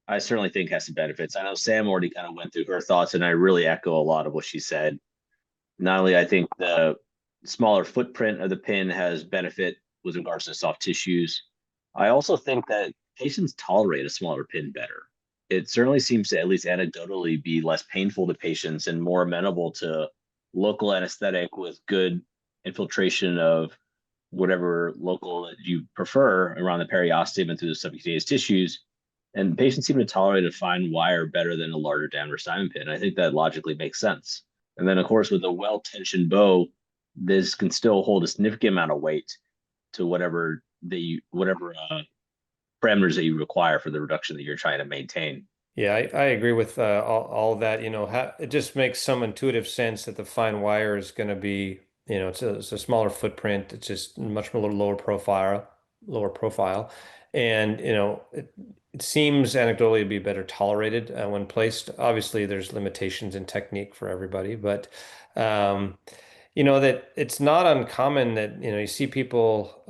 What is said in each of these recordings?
I certainly think has some benefits. I know Sam already kind of went through her thoughts, and I really echo a lot of what she said. Not only I think the smaller footprint of the pin has benefit with regards to soft tissues, I also think that patients tolerate a smaller pin better. It certainly seems to, at least anecdotally, be less painful to patients and more amenable to local anesthetic with good infiltration of whatever local that you prefer around the periosteum and through the subcutaneous tissues. And patients seem to tolerate a fine wire better than a larger diameter diamond pin. I think that logically makes sense. And then, of course, with a well-tensioned bow, this can still hold a significant amount of weight to whatever parameters that you require for the reduction that you're trying to maintain. Yeah, I agree with all that. It just makes some intuitive sense that the fine wire is going to be, it's a smaller footprint. It's just much more lower profile, and it seems anecdotally to be better tolerated when placed. Obviously, there's limitations in technique for everybody, but um, that it's not uncommon that you see people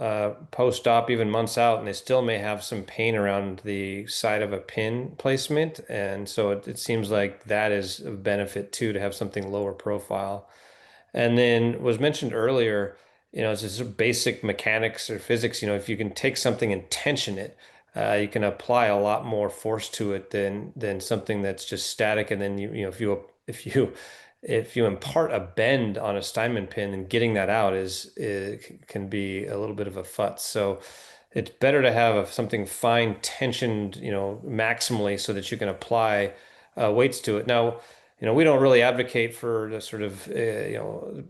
post-op even months out and they still may have some pain around the side of a pin placement, and so it seems like that is a benefit too, to have something lower profile. And then was mentioned earlier, it's just basic mechanics or physics. If you can take something and tension it, you can apply a lot more force to it than something that's just static. And then if you impart a bend on a Steinman pin, and getting that out can be a little bit of a futz. So it's better to have something fine tensioned, maximally, so that you can apply weights to it. Now, we don't really advocate for the sort of,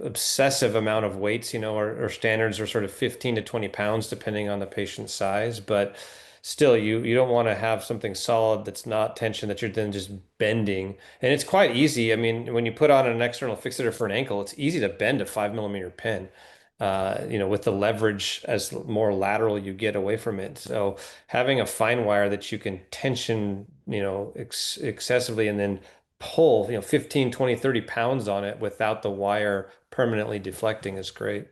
obsessive amount of weights. Our standards are sort of 15 to 20 pounds, depending on the patient's size. But still, you don't want to have something solid that's not tension that you're then just bending. And it's quite easy. I mean, when you put on an external fixator for an ankle, it's easy to bend a 5 millimeter pin. With the leverage, as more lateral you get away from it. So having a fine wire that you can tension, excessively, and then pull, 15, 20, 30 pounds on it without the wire permanently deflecting is great.